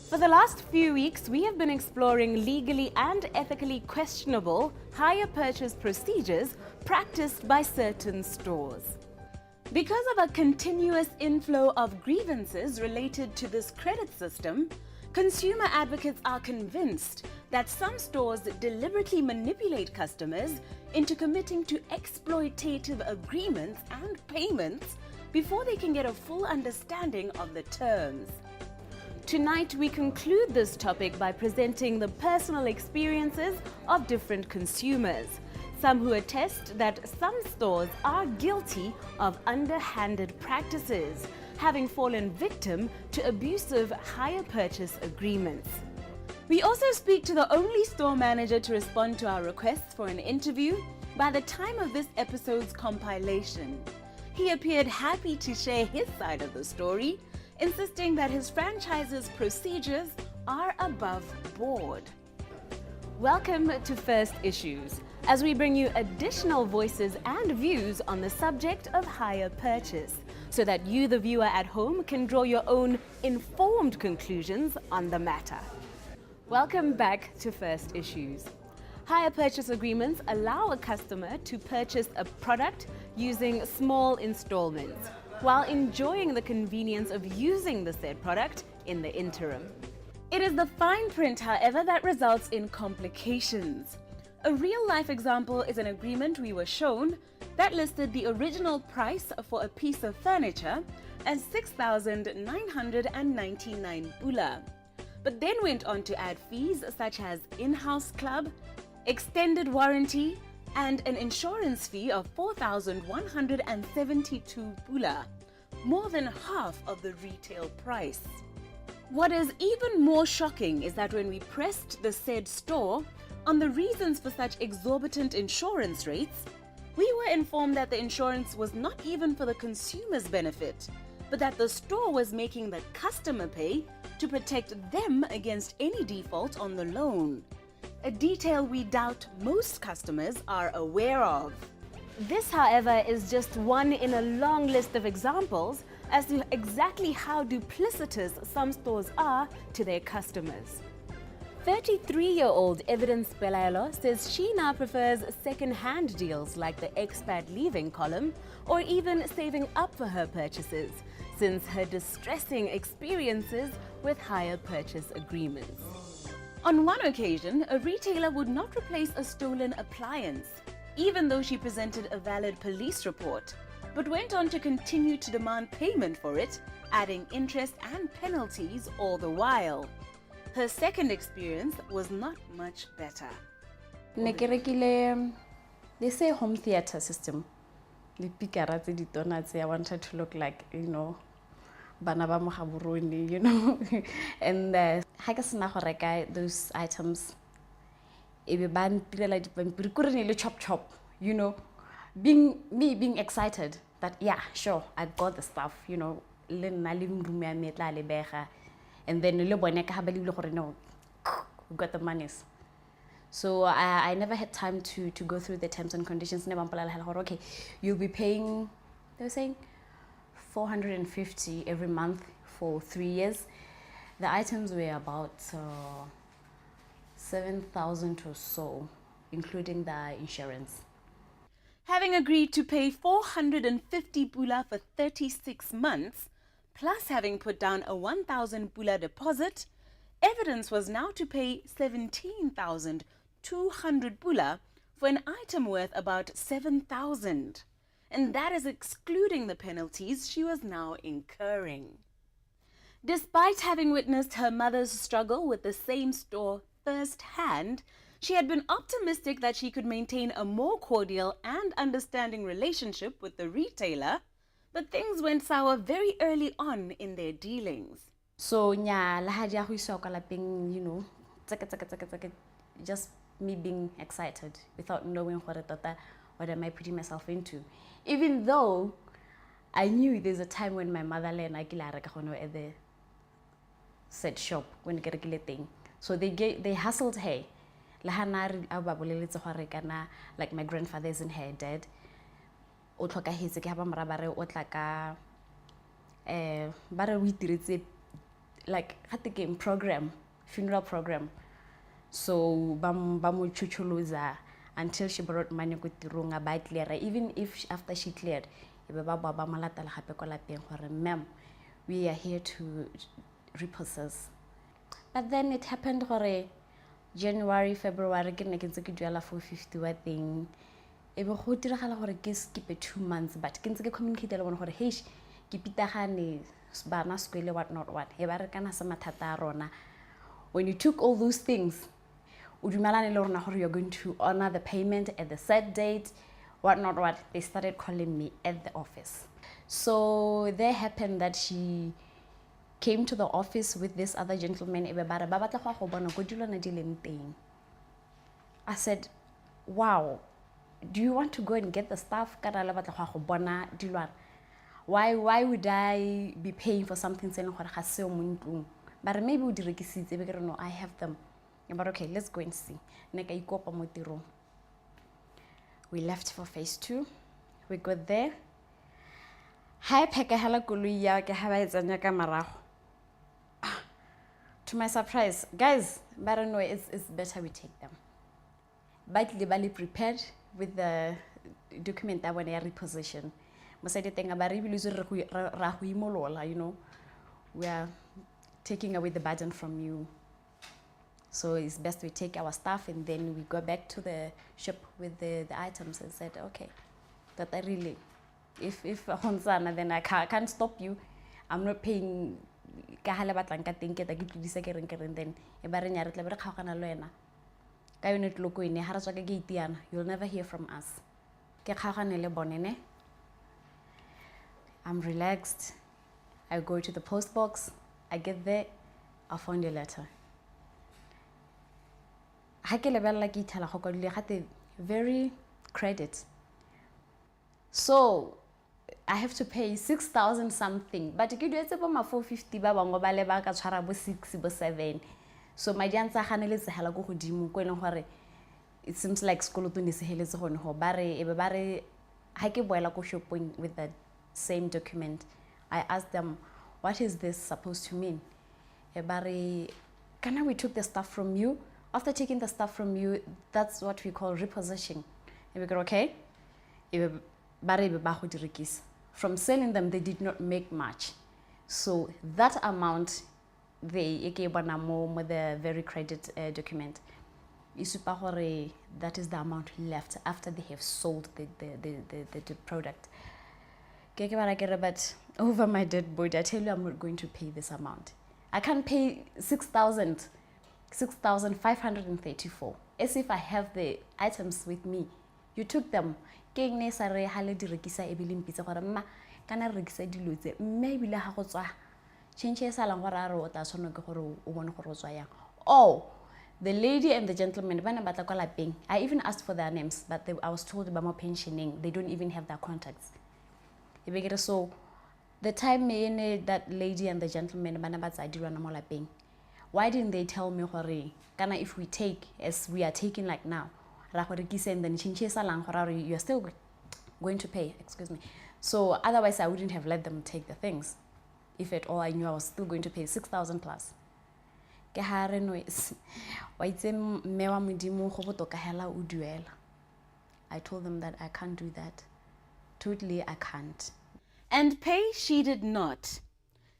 For the last few weeks, we have been exploring legally and ethically questionable hire purchase procedures practiced by certain stores. Because of a continuous inflow of grievances related to this credit system, consumer advocates are convinced that some stores deliberately manipulate customers into committing to exploitative agreements and payments before they can get a full understanding of the terms. Tonight, we conclude this topic by presenting the personal experiences of different consumers, some who attest that some stores are guilty of underhanded practices, having fallen victim to abusive hire purchase agreements. We also speak to the only store manager to respond to our requests for an interview by the time of this episode's compilation. He appeared happy to share his side of the story, insisting that his franchise's procedures are above board. Welcome to First Issues, as we bring you additional voices and views on the subject of hire purchase, so that you, the viewer at home, can draw your own informed conclusions on the matter. Welcome back to First Issues. Hire purchase agreements allow a customer to purchase a product using small installments, while enjoying the convenience of using the said product in the interim. It is the fine print, however, that results in complications. A real-life example is an agreement we were shown that listed the original price for a piece of furniture as 6,999 pula, but then went on to add fees such as in-house club, extended warranty, and an insurance fee of 4,172 pula, more than half of the retail price. What is even more shocking is that when we pressed the said store on the reasons for such exorbitant insurance rates, we were informed that the insurance was not even for the consumer's benefit, but that the store was making the customer pay to protect them against any default on the loan. A detail we doubt most customers are aware of. This, however, is just one in a long list of examples as to exactly how duplicitous some stores are to their customers. 33-year-old Evidence Belaelo says she now prefers second-hand deals like the expat leaving column, or even saving up for her purchases, since her distressing experiences with hire purchase agreements. On one occasion, a retailer would not replace a stolen appliance, even though she presented a valid police report, but went on to continue to demand payment for it, adding interest and penalties all the while. Her second experience was not much better. They say home theater system. The pikara tse ditona tse, I wanted to look like, bana ba mogaborone, and ha ke sena go reka those items, ebe ba ntirela dipampiri kore ne le chop, being excited that yeah, sure, I got the stuff, le nna living room ya me tla le bega, and then le bone ka ha ba lebile gore no, we got the monies. So I never had time to go through the terms and conditions. Okay, you'll be paying, they were saying 450 every month for 3 years. The items were about 7,000 or so, including the insurance. Having agreed to pay 450 pula for 36 months, plus having put down a 1,000 pula deposit, Evidence was now to pay 17,200 pula for an item worth about 7,000. And that is excluding the penalties she was now incurring. Despite having witnessed her mother's struggle with the same store firsthand, she had been optimistic that she could maintain a more cordial and understanding relationship with the retailer, but things went sour very early on in their dealings. So nya la ha dia go iswa ka lapeng, tsaka, just me being excited without knowing what am I putting myself into. Even though I knew there's a time when my mother and I at the said shop when get a thing. So they hustled her. Like my grandfather isn't here dead. like at the game program, funeral program. So bamu chuchuluza until she brought money go tirong ba clear. Even if after she cleared, ebe ba ba malata la gape ko lapeng gore ma'am, we are here to repossess. But then it happened gore January, February ke ne ke ntse ke duela 450 wa thing. Ebe go diragala gore ke skip 2 months, but ke ntse ke communicate le bona gore hey ke pitagane bana skwele what not what. He ba re kana sa mathata a rona. When you took all those things, you're going to honor the payment at the set date, what not what, they started calling me at the office. So there happened that she came to the office with this other gentleman. I said, wow, do you want to go and get the stuff? Why would I be paying for something? But maybe we no, I have them. But okay, let's go and see. We left for phase 2. We got there. To my surprise, guys, but I know it's better we take them. But they prepared with the document that when I reposition. You know, we are taking away the burden from you. So it's best we take our stuff and then we go back to the shop with the items and said, okay, that I really, if Honzana, then I can't stop you. I'm not paying then you'll never hear from us. I'm relaxed. I go to the post box. I get there. I found your letter. Very credit. So I have to pay 6,000 something. But you do it about my 450 6 7. So my jansa hanele se hela go godimo ko eleng gore it seems like school to ne se heletse gone ho bare ebe bare ha ke boela go shopping with the same document. I asked them, what is this supposed to mean? Ebare, Kana, we took the stuff from you. After taking the stuff from you, that's what we call repossession. And we go, okay. From selling them, they did not make much. So that amount, they gave with the very credit document. That is the amount left after they have sold the product. But over my dead body, I tell you, I'm not going to pay this amount. I can't pay 6,534. As if I have the items with me. You took them. Maybe oh, the lady and the gentleman, I even asked for their names, but I was told about my pensioning. They don't even have their contacts. So the time that lady and the gentleman, why didn't they tell me if we take as we are taking like now, and then you are still going to pay, excuse me. So otherwise I wouldn't have let them take the things. If at all I knew I was still going to pay 6,000 plus. I told them that I can't do that. Totally, I can't. And pay she did not.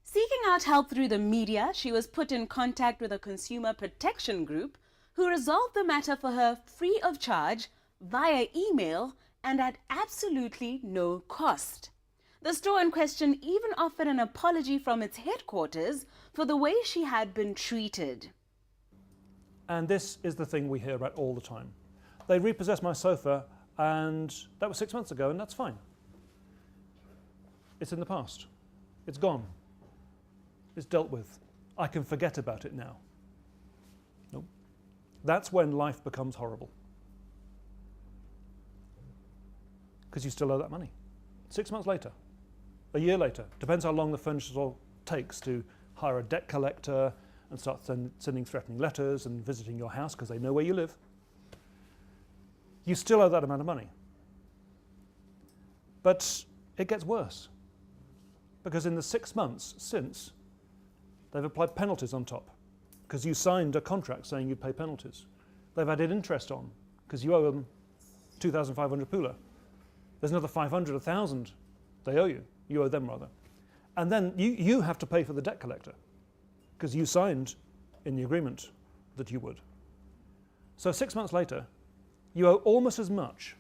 Seeking out help through the media, she was put in contact with a consumer protection group who resolved the matter for her free of charge via email and at absolutely no cost. The store in question even offered an apology from its headquarters for the way she had been treated. And this is the thing we hear about all the time. They repossessed my sofa and that was 6 months ago and that's fine. It's in the past. It's gone. It's dealt with. I can forget about it now. Nope. That's when life becomes horrible. Because you still owe that money. 6 months later, a year later, depends how long the furniture store takes to hire a debt collector and start sending threatening letters and visiting your house because they know where you live. You still owe that amount of money. But it gets worse. Because in the 6 months since, They've applied penalties on top because you signed a contract saying you'd pay penalties. They've added interest on because you owe them 2,500 pula. There's another 500, 1,000 they owe you. You owe them rather. And then you have to pay for the debt collector because you signed in the agreement that you would. So 6 months later, you owe almost as much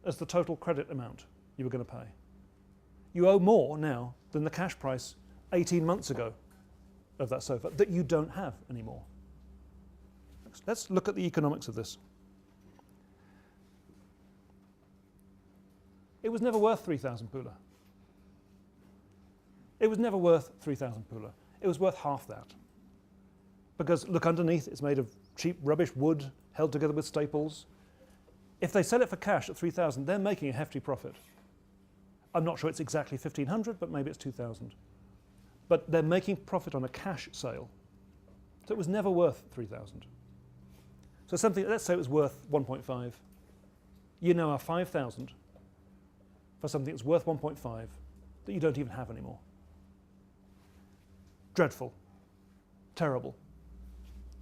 as the total credit amount you were going to pay. You owe more now than the cash price 18 months ago of that sofa that you don't have anymore. Let's look at the economics of this. It was never worth 3,000 pula. It was never worth 3,000 pula. It was worth half that. Because look underneath, it's made of cheap rubbish wood held together with staples. If they sell it for cash at 3,000, they're making a hefty profit. I'm not sure it's exactly 1,500, but maybe it's 2,000. But they're making profit on a cash sale. So it was never worth 3,000. So something, let's say it was worth 1.5. You now have 5,000 for something that's worth 1.5 that you don't even have anymore. Dreadful. Terrible.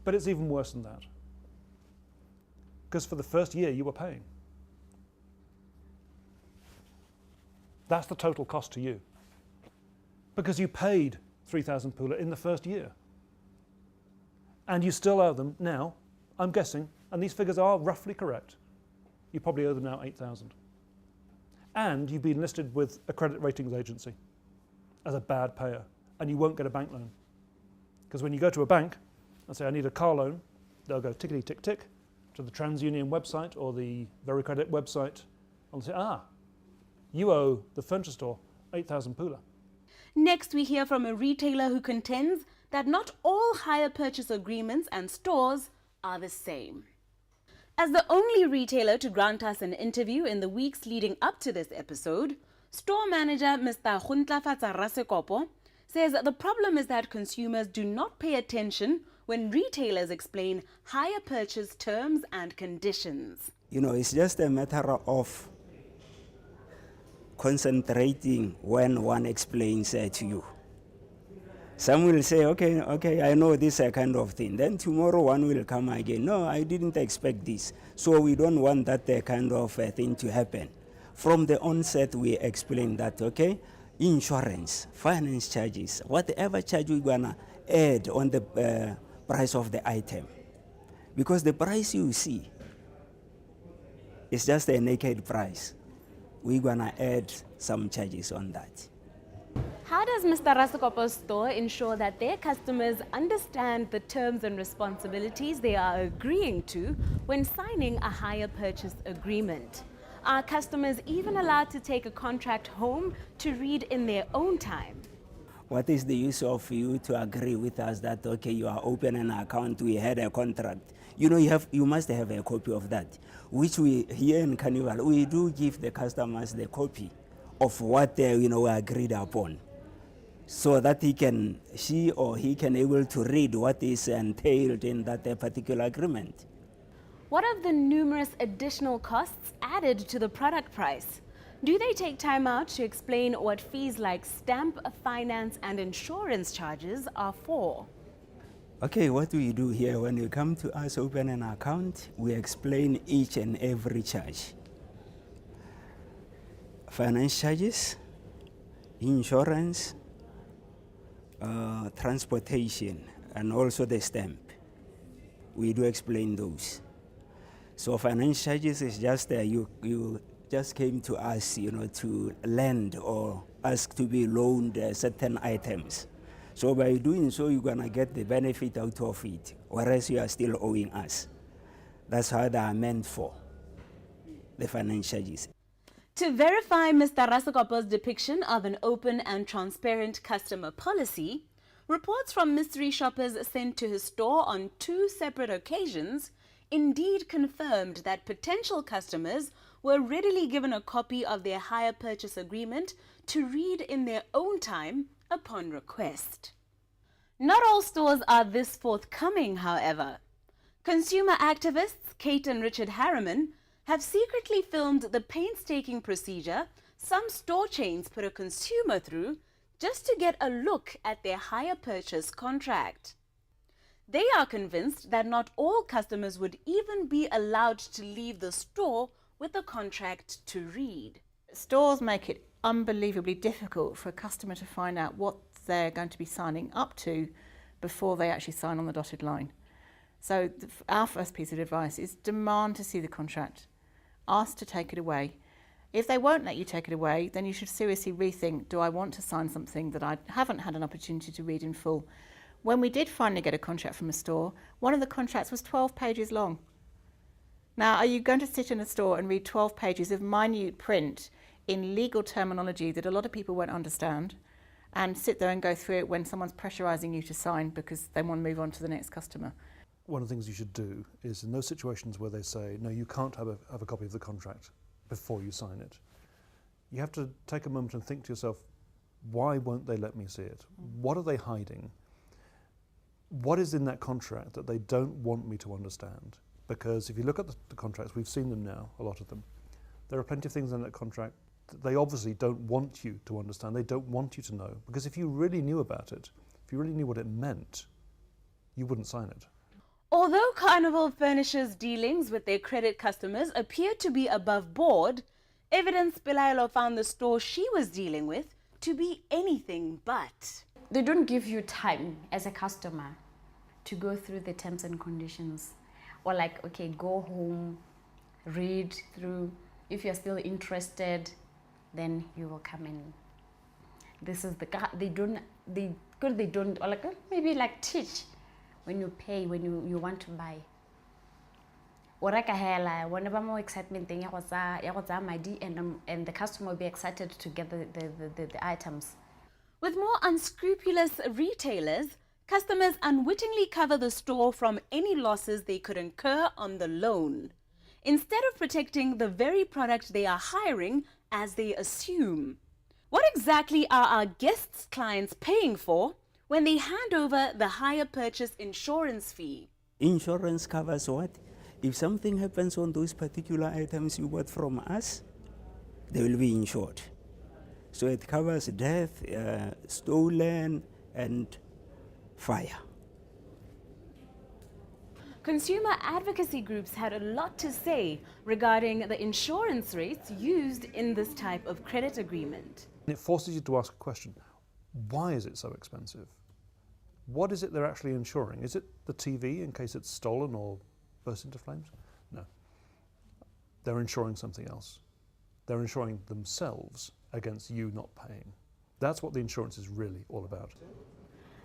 But it's even worse than that. Because for the first year you were paying. That's the total cost to you. Because you paid 3,000 pula in the first year. And you still owe them now, I'm guessing, and these figures are roughly correct, you probably owe them now 8,000. And you've been listed with a credit ratings agency as a bad payer, and you won't get a bank loan. Because when you go to a bank and say, I need a car loan, they'll go tickety tick tick to the TransUnion website or the VeryCredit website, and say, you owe the furniture store 8,000 pula. Next, we hear from a retailer who contends that not all hire purchase agreements and stores are the same. As the only retailer to grant us an interview in the weeks leading up to this episode, store manager Mr. Guntlafatsa Rasekopo says the problem is that consumers do not pay attention when retailers explain hire purchase terms and conditions. It's just a matter of concentrating when one explains to you. Some will say, okay, I know this kind of thing. Then tomorrow one will come again. No, I didn't expect this. So we don't want that kind of thing to happen. From the onset, we explain that, insurance, finance charges, whatever charge we're going to add on the price of the item. Because the price you see is just a naked price. We're going to add some charges on that. How does Mr. Rasekopo's store ensure that their customers understand the terms and responsibilities they are agreeing to when signing a hire purchase agreement? Are customers even allowed to take a contract home to read in their own time? What is the use of you to agree with us that, you are opening an account, we had a contract. You must have a copy of that, which we, here in Carnival, we do give the customers the copy of what we agreed upon, so that she or he can able to read what is entailed in that particular agreement. What of the numerous additional costs added to the product price? Do they take time out to explain what fees like stamp, finance, and insurance charges are for? What we do here, when you come to us open an account, we explain each and every charge. Finance charges, insurance, transportation, and also the stamp. We do explain those. So finance charges is just you just came to us, to lend or ask to be loaned certain items. So by doing so, you're gonna get the benefit out of it, whereas you are still owing us. That's how they are meant for, the finance charges. To verify Mr. Rasekopo's depiction of an open and transparent customer policy, reports from mystery shoppers sent to his store on 2 separate occasions indeed confirmed that potential customers were readily given a copy of their hire purchase agreement to read in their own time upon request. Not all stores are this forthcoming, however. Consumer activists Kate and Richard Harriman have secretly filmed the painstaking procedure some store chains put a consumer through just to get a look at their hire purchase contract. They are convinced that not all customers would even be allowed to leave the store with a contract to read. Stores make it unbelievably difficult for a customer to find out what they're going to be signing up to before they actually sign on the dotted line. So our first piece of advice is demand to see the contract. Ask to take it away. If they won't let you take it away, then you should seriously rethink, do I want to sign something that I haven't had an opportunity to read in full? When we did finally get a contract from a store, one of the contracts was 12 pages long. Now, are you going to sit in a store and read 12 pages of minute print in legal terminology that a lot of people won't understand, and sit there and go through it when someone's pressurising you to sign because they want to move on to the next customer? One of the things you should do is, in those situations where they say, no, you can't have a copy of the contract before you sign it, you have to take a moment and think to yourself, why won't they let me see it? What are they hiding? What is in that contract that they don't want me to understand? Because if you look at the contracts, we've seen them now, a lot of them, there are plenty of things in that contract that they obviously don't want you to understand, they don't want you to know. Because if you really knew about it, if you really knew what it meant, you wouldn't sign it. Although Carnival Furniture's dealings with their credit customers appear to be above board, evidence Pelaelo found the store she was dealing with to be anything but. They don't give you time as a customer to go through the terms and conditions, or like, okay, go home, read through. If you're still interested, then you will come in. This is the they don't, or like maybe like teach when you pay, when you want to buy. O reka hela, whenever more excitement thing, and the customer will be excited to get the items. With more unscrupulous retailers, customers unwittingly cover the store from any losses they could incur on the loan, instead of protecting the very product they are hiring as they assume. What exactly are our guests' clients paying for when they hand over the hire purchase insurance fee? Insurance covers what? If something happens on those particular items you bought from us, they will be insured. So it covers death, stolen, and fire. Consumer advocacy groups had a lot to say regarding the insurance rates used in this type of credit agreement. It forces you to ask a question. Why is it so expensive? What is it they're actually insuring? Is it the TV in case it's stolen or bursts into flames? No. They're insuring something else. They're insuring themselves against you not paying. That's what the insurance is really all about.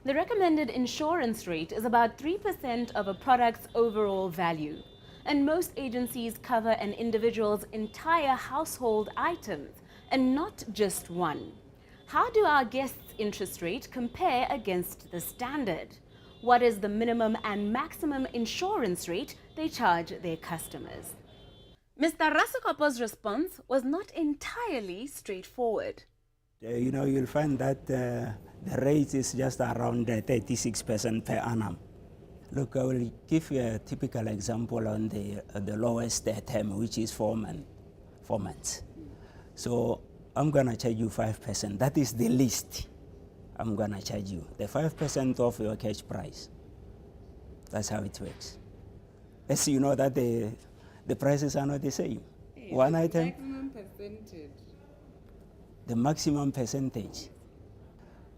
The recommended insurance rate is about 3% of a product's overall value, and most agencies cover an individual's entire household items and not just one. How do our guests' interest rate compare against the standard? What is the minimum and maximum insurance rate they charge their customers? Mr. Rasokopo's response was not entirely straightforward. You'll find that the rate is just around 36% per annum. Look, I will give you a typical example on the lowest term, which is 4 months. So I'm going to charge you 5%. That is the least I'm going to charge you. The 5% of your cash price. That's how it works. As you know that the prices are not the same. One item. Maximum percentage. The maximum percentage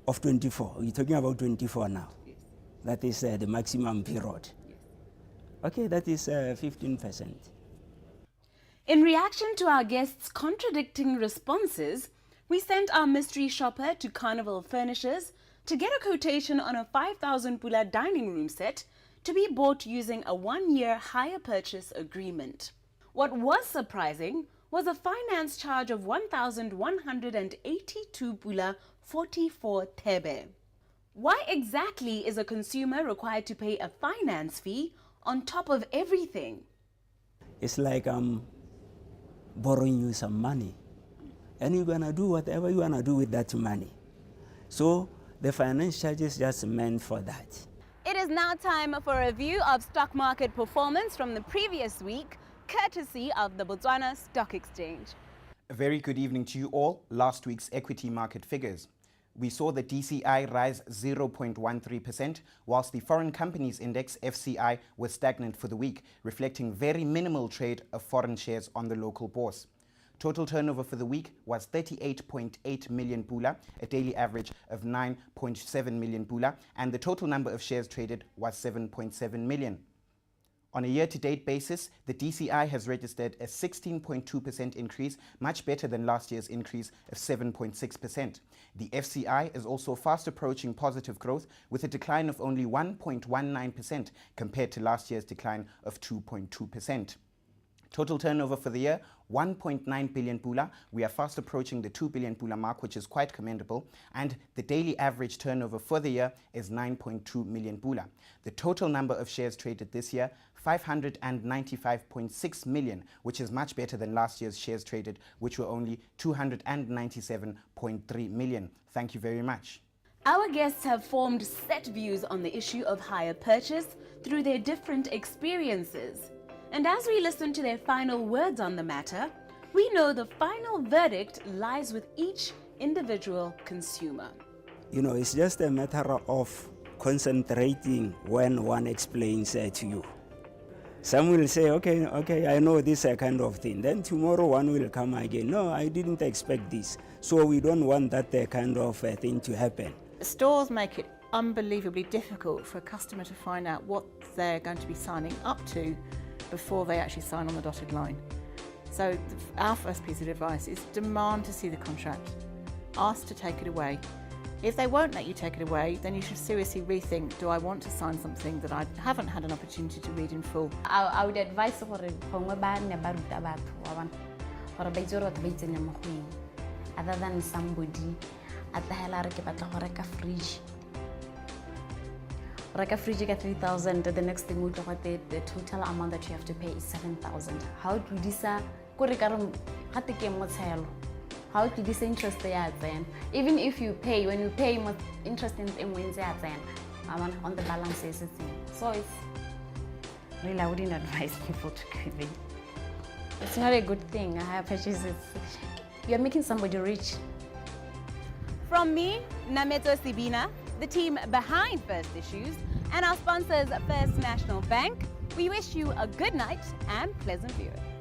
of 24. We're talking about 24 now. Yes. That is the maximum period. Yes. Okay, that is 15%. In reaction to our guests' contradicting responses, we sent our mystery shopper to Carnival Furnishers to get a quotation on a 5,000 pula dining room set to be bought using a 1-year hire purchase agreement. What was surprising was a finance charge of 1,182 pula 44 thebe. Why exactly is a consumer required to pay a finance fee on top of everything? It's like I'm borrowing you some money, and you're gonna do whatever you wanna do with that money. So the finance charge is just meant for that. It is now time for a review of stock market performance from the previous week, courtesy of the Botswana Stock Exchange. A very good evening to you all. Last week's equity market figures. we saw the DCI rise 0.13%, whilst the Foreign Companies Index, FCI, was stagnant for the week, reflecting very minimal trade of foreign shares on the local bourse. Total turnover for the week was 38.8 million pula, a daily average of 9.7 million pula, and the total number of shares traded was 7.7 million. On a year-to-date basis, the DCI has registered a 16.2% increase, much better than last year's increase of 7.6%. The FCI is also fast approaching positive growth, with a decline of only 1.19% compared to last year's decline of 2.2%. Total turnover for the year, 1.9 billion pula. We are fast approaching the 2 billion pula mark, which is quite commendable. And the daily average turnover for the year is 9.2 million pula. The total number of shares traded this year, 595.6 million, which is much better than last year's shares traded, which were only 297.3 million. Thank you very much. Our guests have formed set views on the issue of hire purchase through their different experiences. And as we listen to their final words on the matter, we know the final verdict lies with each individual consumer. You know, it's just a matter of concentrating when one explains to you. Some will say, okay, I know this kind of thing. Then tomorrow one will come again. No, I didn't expect this. So we don't want that kind of thing to happen. Stores make it unbelievably difficult for a customer to find out what they're going to be signing up to before they actually sign on the dotted line. So our first piece of advice is demand to see the contract. Ask to take it away. If they won't let you take it away, then you should seriously rethink, do I want to sign something that I haven't had an opportunity to read in full? I would advise other than somebody at the hell a fridge. Reka fridge at 3,000, the next thing we look at the total amount that you have to pay is 7,000. How do this how do this interest there then? Even if you pay, when you pay interest in Wednesday then on the balances. So it's really, I wouldn't advise people to give it. It's not a good thing. I have purchases. You're making somebody rich. From me, Nameto Sibina, the team behind First Issues, and our sponsors, First National Bank, we wish you a good night and pleasant viewing.